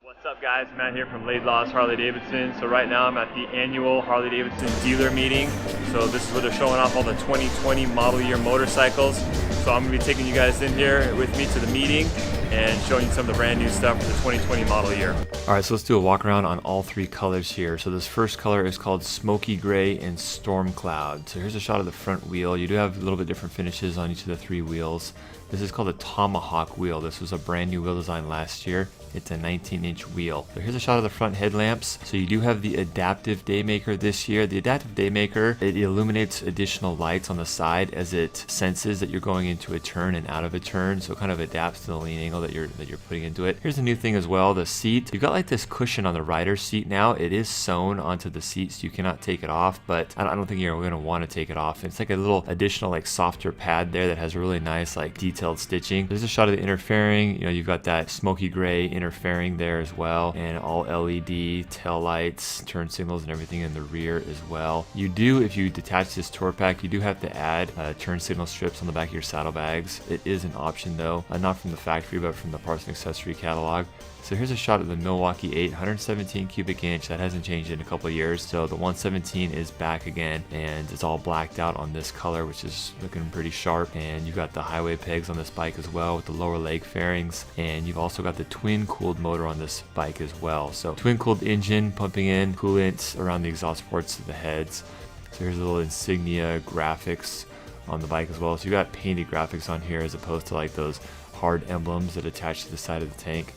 What's up guys, Matt here from Laidlaw's Harley Davidson. So right now I'm at the annual Harley Davidson dealer meeting. So this is where they're showing off all the 2020 model year motorcycles. So I'm going to be taking you guys in here with me to the meeting and showing you some of the brand new stuff for the 2020 model year. Alright, so let's do a walk around on all three colors here. So this first color is called Smoky Gray and Storm Cloud. So here's a shot of the front wheel. You do have a little bit different finishes on each of the three wheels. This is called a Tomahawk wheel. This was a brand new wheel design last year. It's a 19-inch wheel. So here's a shot of the front headlamps. So you do have the adaptive daymaker this year. The adaptive daymaker, it illuminates additional lights on the side as it senses that you're going into a turn and out of a turn. So it kind of adapts to the lean angle that you're putting into it. Here's a new thing as well, the seat. You've got like this cushion on the rider's seat now. It is sewn onto the seat, so you cannot take it off, but I don't think you're going to want to take it off. It's like a little additional like softer pad there that has a really nice like detailed stitching. There's a shot of the interfering. You know, you've got that smoky gray interfering there as well, and all LED tail lights, turn signals, and everything in the rear as well. You do, if you detach this tour pack, you do have to add turn signal strips on the back of your saddlebags. It is an option though, not from the factory, but from the parts and accessory catalog. So here's a shot of the Milwaukee 8, 117 cubic inch. That hasn't changed in a couple of years. So the 117 is back again, and it's all blacked out on this color, which is looking pretty sharp. And you've got the highway pegs on this bike as well with the lower leg fairings. And you've also got the twin cooled motor on this bike as well. So twin cooled engine pumping in coolant around the exhaust ports to the heads. So here's a little insignia graphics on the bike as well. So you got painted graphics on here as opposed to like those hard emblems that attach to the side of the tank.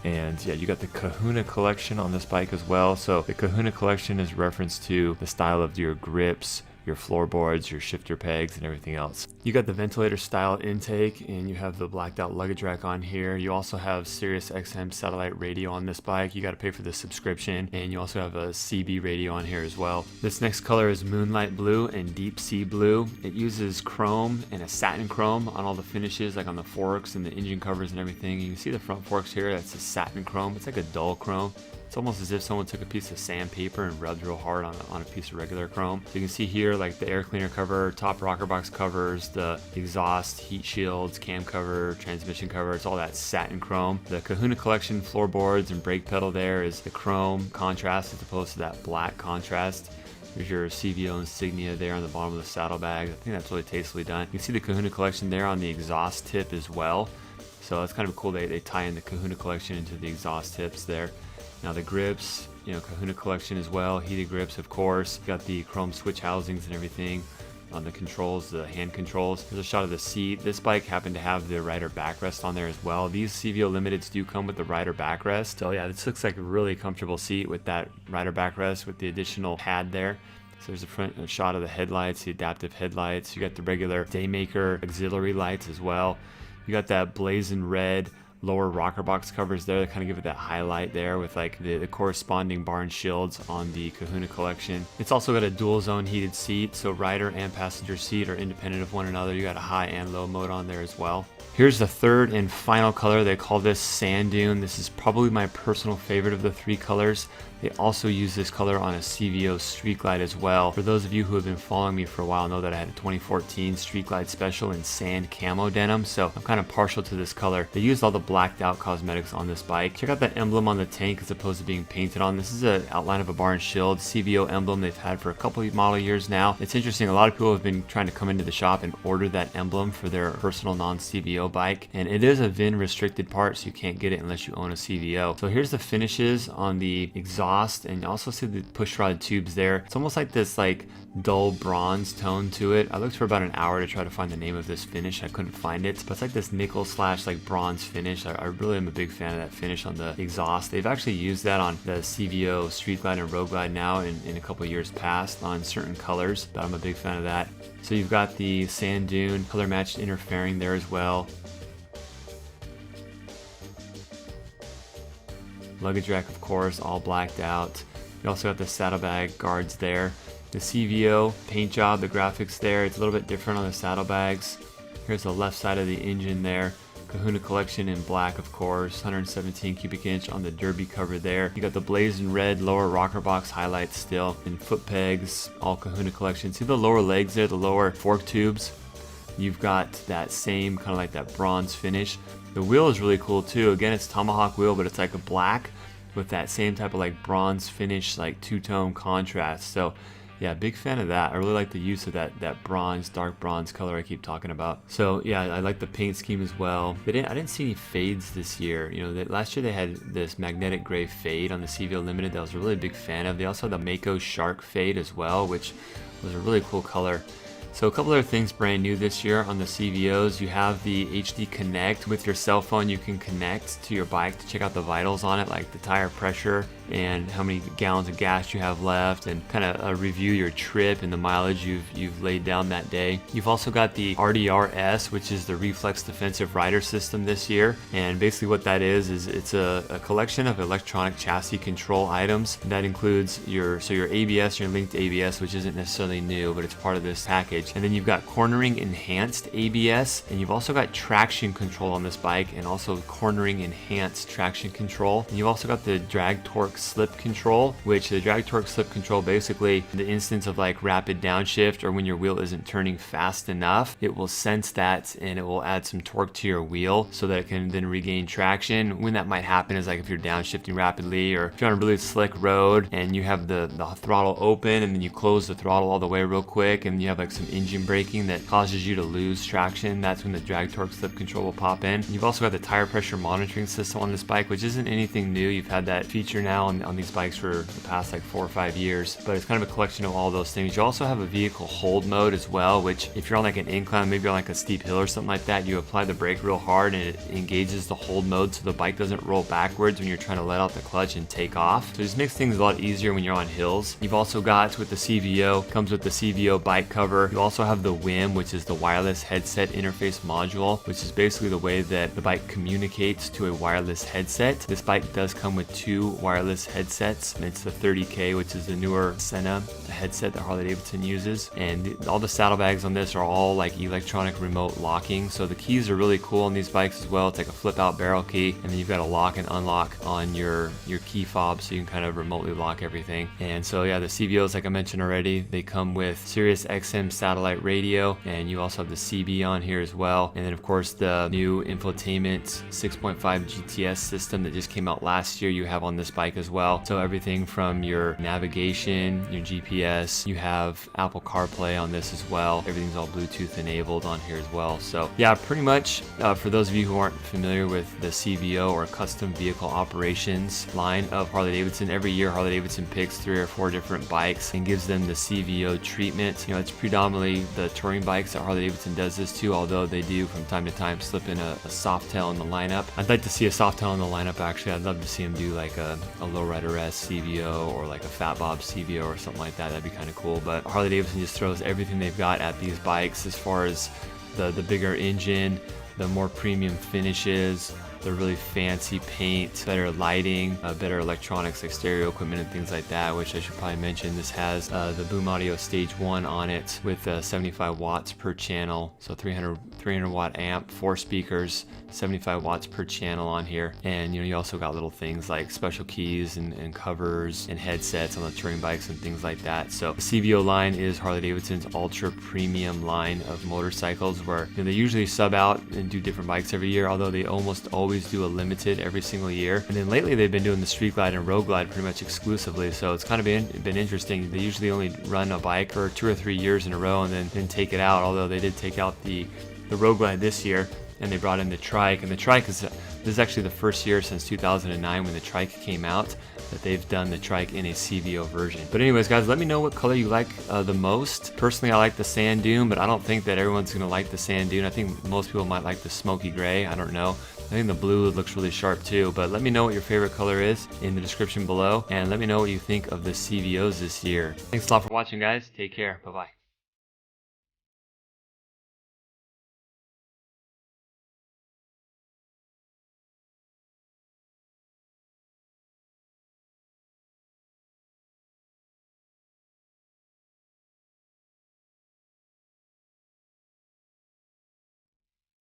And yeah, you got the Kahuna collection on this bike as well. So the Kahuna collection is reference to the style of your grips, your floorboards, your shifter pegs, and everything else. You got the ventilator style intake, and you have the blacked out luggage rack on here. You also have Sirius XM satellite radio on this bike. You got to pay for the subscription, and you also have a CB radio on here as well. This next color is Moonlight Blue and Deep Sea Blue. It uses chrome and a satin chrome on all the finishes, like on the forks and the engine covers and everything. You can see the front forks here. That's a satin chrome. It's like a dull chrome. It's almost as if someone took a piece of sandpaper and rubbed real hard on a piece of regular chrome. So you can see here like the air cleaner cover, top rocker box covers, the exhaust, heat shields, cam cover, transmission cover. It's all that satin chrome. The Kahuna collection floorboards and brake pedal there is the chrome contrast as opposed to that black contrast. There's your CVO insignia there on the bottom of the saddlebag. I think that's really tastefully done. You can see the Kahuna collection there on the exhaust tip as well. So that's kind of cool. They tie in the Kahuna collection into the exhaust tips there. Now the grips, you know, Kahuna collection as well, heated grips of course. Got the chrome switch housings and everything on the controls, the hand controls. There's a shot of the seat. This bike happened to have the rider backrest on there as well. These CVO Limiteds do come with the rider backrest. So yeah, this looks like a really comfortable seat with that rider backrest with the additional pad there. So there's a shot of the headlights, the adaptive headlights. You got the regular Daymaker auxiliary lights as well. You got that blazing red lower rocker box covers there that kind of give it that highlight there with like the corresponding barn shields on the Kahuna collection. It's also got a dual zone heated seat, so rider and passenger seat are independent of one another. You got a high and low mode on there as well. Here's the third and final color. They call this Sand Dune. This is probably my personal favorite of the three colors. They also use this color on a CVO Street Glide as well. For those of you who have been following me for a while know that I had a 2014 Street Glide Special in sand camo denim, so I'm kind of partial to this color. They used all the blacked out cosmetics on this bike. Check out that emblem on the tank as opposed to being painted on. This is an outline of a barn shield, CVO emblem they've had for a couple of model years now. It's interesting, a lot of people have been trying to come into the shop and order that emblem for their personal non-CVO bike, and it is a VIN restricted part, so you can't get it unless you own a CVO. So here's the finishes on the exhaust, and you also see the pushrod tubes there. It's almost like this like dull bronze tone to it. I looked for about an hour to try to find the name of this finish. I couldn't find it, but it's like this nickel slash like bronze finish. I really am a big fan of that finish on the exhaust. They've actually used that on the CVO Street Glide and Road Glide now in a couple years past on certain colors, but I'm a big fan of that. So you've got the Sand Dune color matched interfering there as well. Luggage rack, of course, all blacked out. You also got the saddlebag guards there. The CVO paint job, the graphics there, it's a little bit different on the saddlebags. Here's the left side of the engine there. Kahuna collection in black, of course, 117 cubic inch on the derby cover there. You got the blazing red lower rocker box highlights still, and foot pegs, all Kahuna collection. See the lower legs there, the lower fork tubes? You've got that same kind of like that bronze finish. The wheel is really cool too. Again, it's Tomahawk wheel, but it's like a black with that same type of like bronze finish, like two-tone contrast. So yeah, big fan of that. I really like the use of that bronze, dark bronze color I keep talking about. So yeah, I like the paint scheme as well. I didn't see any fades this year. You know, last year they had this magnetic gray fade on the CVO Limited that I was a really big fan of. They also had the Mako Shark fade as well, which was a really cool color. So a couple other things brand new this year on the CVOs. You have the HD Connect. With your cell phone, you can connect to your bike to check out the vitals on it, like the tire pressure and how many gallons of gas you have left, and kind of review your trip and the mileage you've laid down that day. You've also got the RDRS, which is the Reflex Defensive Rider System this year. And basically what that is it's a collection of electronic chassis control items. That includes your ABS, your linked ABS, which isn't necessarily new, but it's part of this package. And then you've got cornering enhanced ABS, and you've also got traction control on this bike, and also cornering enhanced traction control. And you've also got the drag torque slip control, which the drag torque slip control, basically the instance of like rapid downshift or when your wheel isn't turning fast enough, it will sense that and it will add some torque to your wheel so that it can then regain traction. When that might happen is like if you're downshifting rapidly, or if you're on a really slick road and you have the throttle open and then you close the throttle all the way real quick and you have like some engine braking that causes you to lose traction. That's when the drag torque slip control will pop in. You've also got the tire pressure monitoring system on this bike, which isn't anything new. You've had that feature now on these bikes for the past like 4 or 5 years, but it's kind of a collection of all those things. You also have a vehicle hold mode as well, which if you're on like an incline, maybe on like a steep hill or something like that, you apply the brake real hard and it engages the hold mode so the bike doesn't roll backwards when you're trying to let out the clutch and take off. So it just makes things a lot easier when you're on hills. You've also got, with the CVO, comes with the CVO bike cover. You also have the WIM, which is the wireless headset interface module, which is basically the way that the bike communicates to a wireless headset. This bike does come with 2 wireless headsets, and it's the 30K, which is the newer Senna headset that Harley Davidson uses. And all the saddlebags on this are all like electronic remote locking, so the keys are really cool on these bikes as well. It's like a flip out barrel key, and then you've got a lock and unlock on your key fob, so you can kind of remotely lock everything. And so yeah, the CVOs, like I mentioned already, they come with Sirius XM satellite radio, and you also have the CB on here as well. And then of course the new infotainment 6.5 GTS system that just came out last year you have on this bike as well. So everything from your navigation, your GPS, you have Apple CarPlay on this as well. Everything's all Bluetooth enabled on here as well. So yeah, pretty much for those of you who aren't familiar with the CVO or custom vehicle operations line of Harley Davidson, every year Harley Davidson picks 3 or 4 different bikes and gives them the CVO treatment. You know, it's predominantly the touring bikes that Harley Davidson does this to, although they do from time to time slip in a Softail in the lineup. I'd like to see a Softail in the lineup actually. I'd love to see them do like a Lowrider S CVO or like a Fat Bob CVO or something like that. That'd be kind of cool. But Harley Davidson just throws everything they've got at these bikes as far as the bigger engine, the more premium finishes, the really fancy paint, better lighting, better electronics like stereo equipment and things like that, which I should probably mention. This has the Boom Audio Stage 1 on it with 75 watts per channel, so 300 watt amp, 4 speakers, 75 watts per channel on here. And you know, you also got little things like special keys and covers and headsets on the touring bikes and things like that. So the CVO line is Harley Davidson's ultra premium line of motorcycles, where you know, they usually sub out and do different bikes every year, although they almost always do a limited every single year. And then lately they've been doing the Street Glide and Road Glide pretty much exclusively, so it's kind of been interesting. They usually only run a bike for 2 or 3 years in a row and then take it out, although they did take out the Road Glide this year, and they brought in the trike. And the trike this is actually the first year since 2009 when the trike came out that they've done the trike in a CVO version. But anyways guys, let me know what color you like the most. Personally, I like the sand dune, but I don't think that everyone's gonna like the sand dune. I think most people might like the smoky gray. I don't know. I think the blue looks really sharp too, but let me know what your favorite color is in the description below, and let me know what you think of the CVOs this year. Thanks a lot for watching guys. Take care. Bye bye.